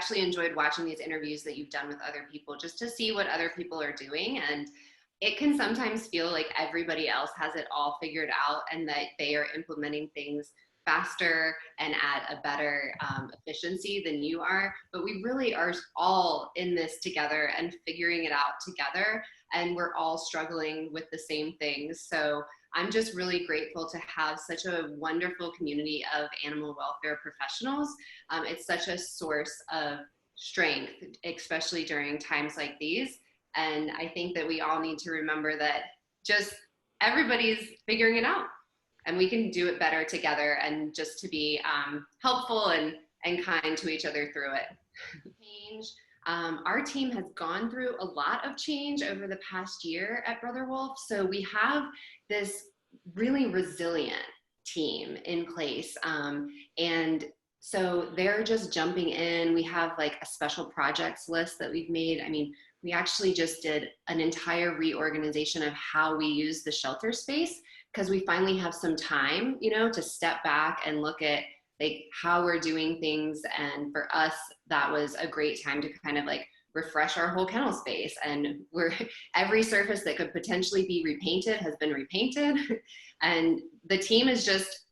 actually enjoyed watching these interviews that you've done with other people just to see what other people are doing. And it can sometimes feel like everybody else has it all figured out and that they are implementing things faster and at a better efficiency than you are. But we really are all in this together and figuring it out together. And we're all struggling with the same things. So I'm just really grateful to have such a wonderful community of animal welfare professionals. It's such a source of strength, especially during times like these. And I think that we all need to remember that just everybody's figuring it out and we can do it better together, and just to be helpful and kind to each other through it. Change. Our team has gone through a lot of change over the past year at Brother Wolf. So we have this really resilient team in place. And so they're just jumping in. We have like a special projects list that we've made. I mean, we actually just did an entire reorganization of how we use the shelter space, because we finally have some time, you know, to step back and look at like how we're doing things. And for us, that was a great time to kind of like refresh our whole kennel space. And every surface that could potentially be repainted has been repainted. And the team is just,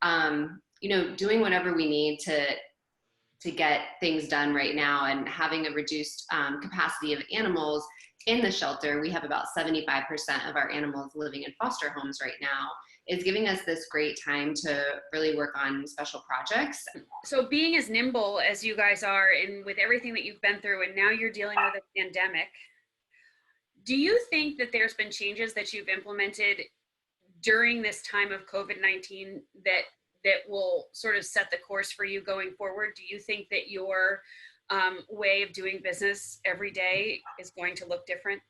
you know, doing whatever we need to get things done right now. And having a reduced capacity of animals in the shelter, we have about 75% of our animals living in foster homes right now, is giving us this great time to really work on special projects. So being as nimble as you guys are, and with everything that you've been through, and now you're dealing with a pandemic, do you think that there's been changes that you've implemented during this time of COVID-19 that will sort of set the course for you going forward? Do you think that your way of doing business every day is going to look different?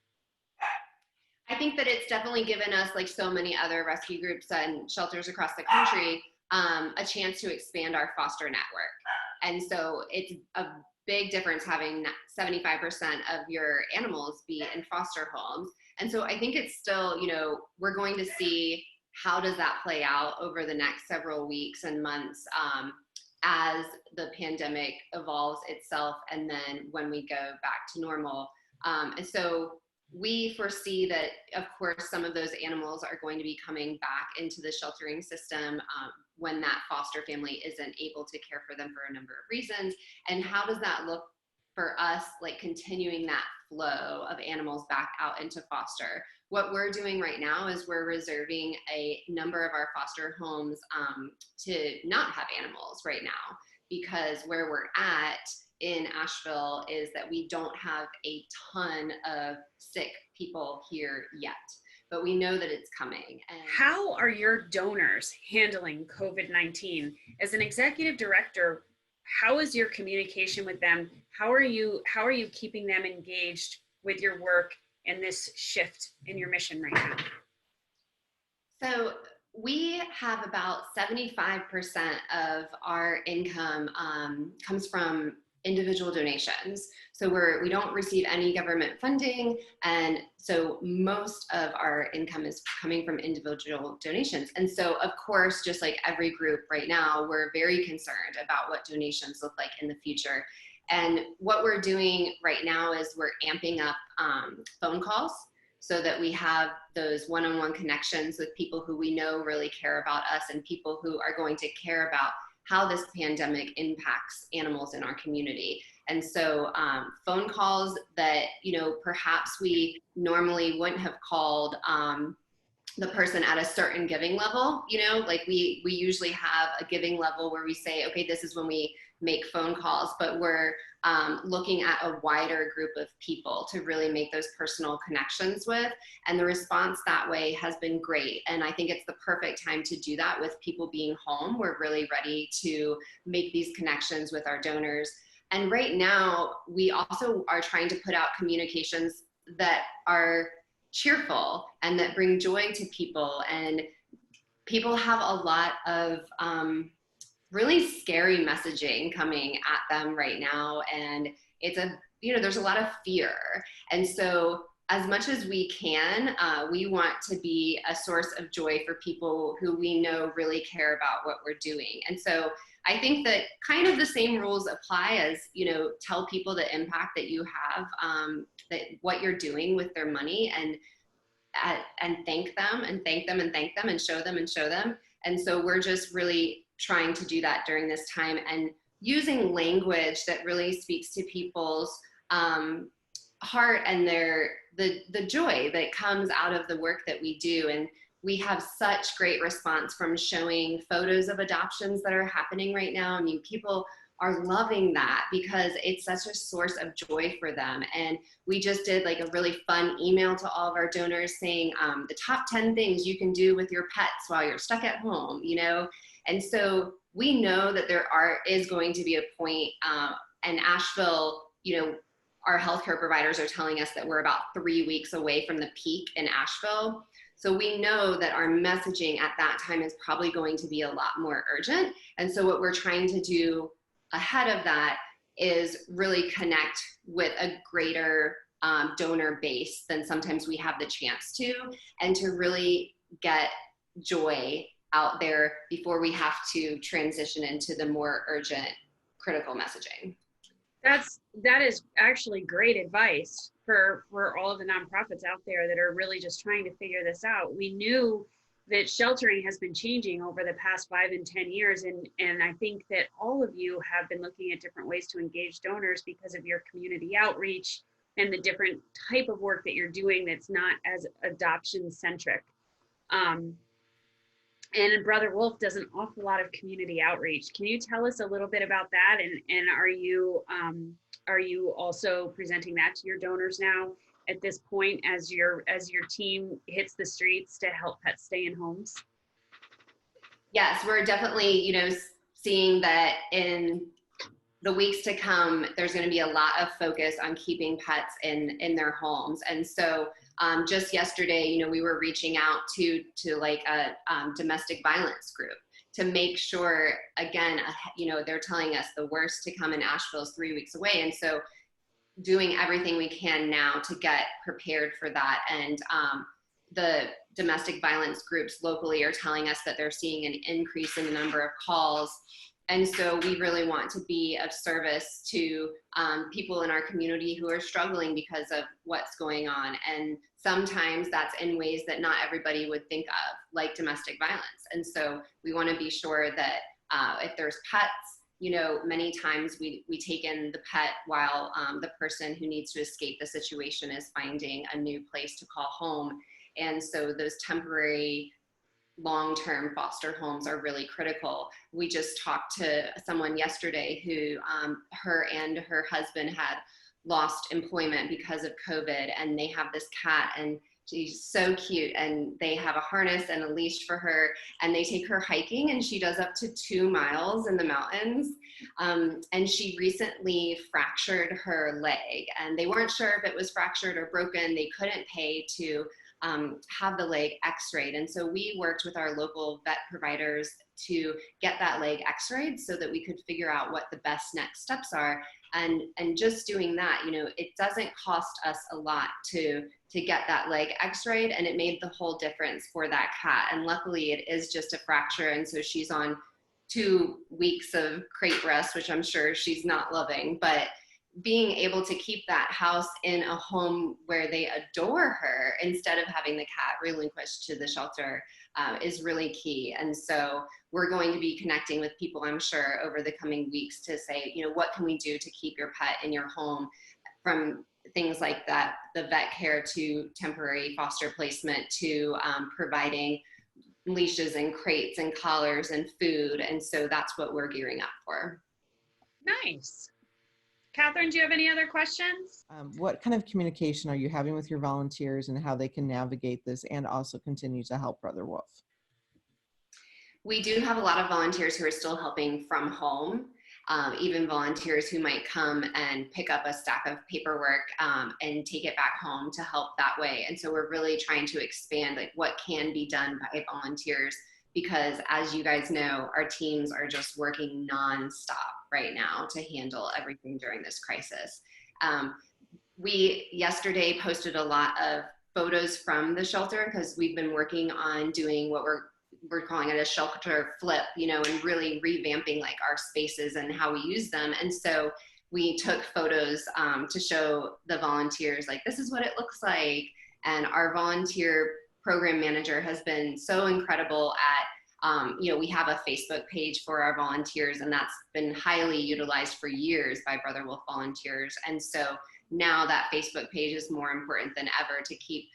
I think that it's definitely given us, like so many other rescue groups and shelters across the country, a chance to expand our foster network. And so it's a big difference having 75% of your animals be in foster homes. And so I think it's still, you know, we're going to see how does that play out over the next several weeks and months as the pandemic evolves itself, and then when we go back to normal. And so we foresee that, of course, some of those animals are going to be coming back into the sheltering system when that foster family isn't able to care for them for a number of reasons. And how does that look for us, like continuing that flow of animals back out into foster? What we're doing right now is we're reserving a number of our foster homes to not have animals right now, because where we're at in Asheville is that we don't have a ton of sick people here yet, but we know that it's coming. And how are your donors handling COVID-19? As an executive director, how is your communication with them? How are you keeping them engaged with your work and this shift in your mission right now? So we have about 75% of our income comes from individual donations. So we don't receive any government funding. And so most of our income is coming from individual donations. And so of course, just like every group right now, we're very concerned about what donations look like in the future. And what we're doing right now is we're amping up phone calls so that we have those one-on-one connections with people who we know really care about us, and people who are going to care about how this pandemic impacts animals in our community. And so phone calls that, you know, perhaps we normally wouldn't have called the person at a certain giving level, you know, like we usually have a giving level where we say, okay, this is when we make phone calls, but we're looking at a wider group of people to really make those personal connections with. And the response that way has been great. And I think it's the perfect time to do that with people being home. We're really ready to make these connections with our donors. And right now, we also are trying to put out communications that are cheerful and that bring joy to people. And people have a lot of really scary messaging coming at them right now. And it's there's a lot of fear. And so as much as we can, we want to be a source of joy for people who we know really care about what we're doing. And so I think that kind of the same rules apply as, tell people the impact that you have, that what you're doing with their money, and thank them and thank them and thank them and show them and show them. And so we're just really trying to do that during this time, and using language that really speaks to people's heart and the joy that comes out of the work that we do. And we have such great response from showing photos of adoptions that are happening right now. I mean, people are loving that because it's such a source of joy for them. And we just did like a really fun email to all of our donors saying the top 10 things you can do with your pets while you're stuck at home, And so we know that is going to be a point, and Asheville, our healthcare providers are telling us that we're about 3 weeks away from the peak in Asheville. So we know that our messaging at that time is probably going to be a lot more urgent. And so what we're trying to do ahead of that is really connect with a greater donor base than sometimes we have the chance to, and to really get joy out there before we have to transition into the more urgent, critical messaging. That is actually great advice for all of the nonprofits out there that are really just trying to figure this out. We knew that sheltering has been changing over the past 5 and 10 years. And I think that all of you have been looking at different ways to engage donors because of your community outreach and the different type of work that you're doing that's not as adoption centric. And Brother Wolf does an awful lot of community outreach. Can you tell us a little bit about that? And are you also presenting that to your donors now at this point as your team hits the streets to help pets stay in homes? Yes, we're definitely, seeing that in the weeks to come, there's going to be a lot of focus on keeping pets in their homes. And so just yesterday, we were reaching out to like a domestic violence group to make sure, again, they're telling us the worst to come in Asheville is 3 weeks away. And so doing everything we can now to get prepared for that. And the domestic violence groups locally are telling us that they're seeing an increase in the number of calls. And so we really want to be of service to people in our community who are struggling because of what's going on. And sometimes that's in ways that not everybody would think of, like domestic violence. And so we want to be sure that if there's pets, many times we take in the pet while the person who needs to escape the situation is finding a new place to call home. And so those temporary long-term foster homes are really critical. We just talked to someone yesterday who her and her husband had lost employment because of COVID, and they have this cat, and she's so cute, and they have a harness and a leash for her, and they take her hiking, and she does up to 2 miles in the mountains. And she recently fractured her leg, and they weren't sure if it was fractured or broken. They couldn't pay to have the leg x-rayed. And so we worked with our local vet providers to get that leg x-rayed so that we could figure out what the best next steps are. And just doing that, it doesn't cost us a lot to get that leg x-rayed, and it made the whole difference for that cat. And luckily it is just a fracture. And so she's on 2 weeks of crate rest, which I'm sure she's not loving, but being able to keep that house in a home where they adore her instead of having the cat relinquished to the shelter is really key. And so we're going to be connecting with people, I'm sure, over the coming weeks to say, what can we do to keep your pet in your home, from things like that, the vet care, to temporary foster placement, to providing leashes and crates and collars and food. And so that's what we're gearing up for. Nice. Catherine, do you have any other questions? What kind of communication are you having with your volunteers and how they can navigate this and also continue to help Brother Wolf? We do have a lot of volunteers who are still helping from home, even volunteers who might come and pick up a stack of paperwork and take it back home to help that way. And so we're really trying to expand like what can be done by volunteers, because as you guys know, our teams are just working nonstop right now to handle everything during this crisis. we yesterday posted a lot of photos from the shelter because we've been working on doing what we're calling it a shelter flip, you know, and really revamping like our spaces and how we use them. And so we took photos to show the volunteers, like, this is what it looks like. And our volunteer program manager has been so incredible at, you know, we have a Facebook page for our volunteers, and that's been highly utilized for years by Brother Wolf volunteers. And so now that Facebook page is more important than ever to keep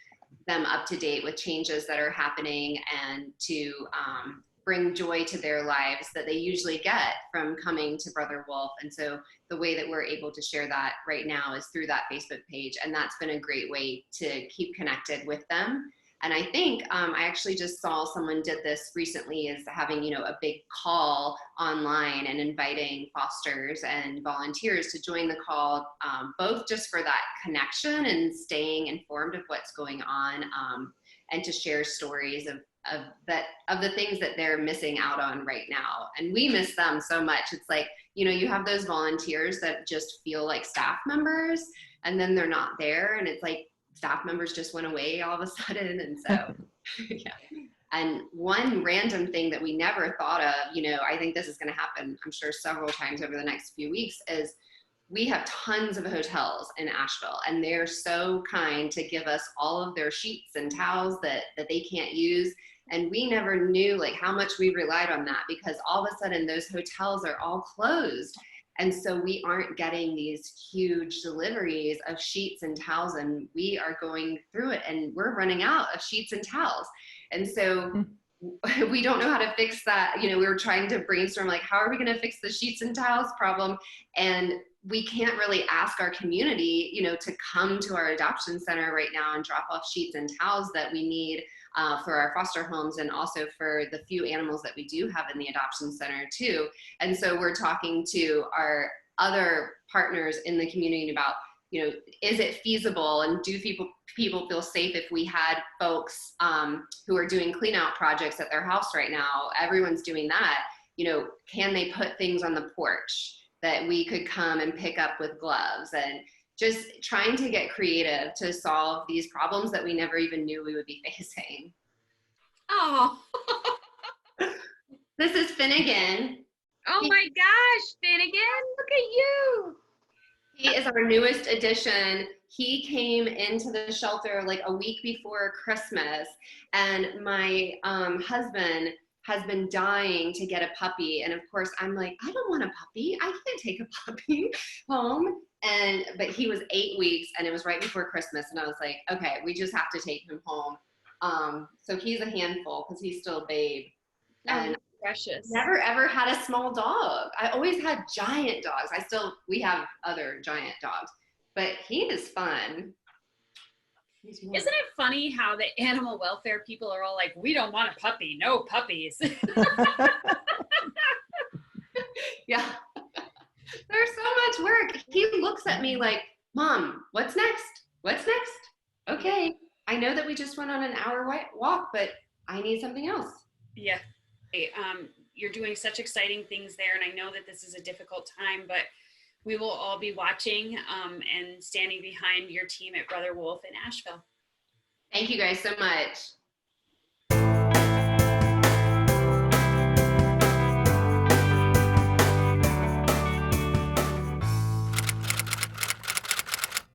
them up to date with changes that are happening and to bring joy to their lives that they usually get from coming to Brother Wolf. And so the way that we're able to share that right now is through that Facebook page. And that's been a great way to keep connected with them. And I think I actually just saw someone did this recently, is having, you know, a big call online and inviting fosters and volunteers to join the call, both just for that connection and staying informed of what's going on, and to share stories of the things that they're missing out on right now. And we miss them so much. It's like, you know, you have those volunteers that just feel like staff members, and then they're not there, and it's like staff members just went away all of a sudden. And so yeah. And one random thing that we never thought of, you know, I think this is going to happen, I'm sure, several times over the next few weeks, is we have tons of hotels in Asheville, and they're so kind to give us all of their sheets and towels that they can't use. And we never knew like how much we relied on that, because all of a sudden those hotels are all closed. And so we aren't getting these huge deliveries of sheets and towels, and we are going through it and we're running out of sheets and towels. And so we don't know how to fix that. You know, we were trying to brainstorm, like, how are we going to fix the sheets and towels problem? And we can't really ask our community, you know, to come to our adoption center right now and drop off sheets and towels that we need for our foster homes, and also for the few animals that we do have in the adoption center too. And so we're talking to our other partners in the community about, you know, is it feasible, and do people feel safe if we had folks who are doing clean out projects at their house right now? Everyone's doing that. You know, can they put things on the porch that we could come and pick up with gloves? And just trying to get creative to solve these problems that we never even knew we would be facing. Oh. This is Finnegan. Oh my gosh, Finnegan, look at you. He is our newest addition. He came into the shelter like a week before Christmas, and my husband has been dying to get a puppy. And of course, I'm like, I don't want a puppy. I can't take a puppy home. But he was 8 weeks, and it was right before Christmas. And I was like, okay, we just have to take him home. So he's a handful because he's still a babe. And precious. Never ever had a small dog. I always had giant dogs. We have other giant dogs, but he is fun. Isn't it funny how the animal welfare people are all like, we don't want a puppy, no puppies. Yeah. There's so much work. He looks at me like, Mom, what's next? What's next? Okay. I know that we just went on an hour walk, but I need something else. Yeah. You're doing such exciting things there, and I know that this is a difficult time, but we will all be watching and standing behind your team at Brother Wolf in Asheville. Thank you guys so much.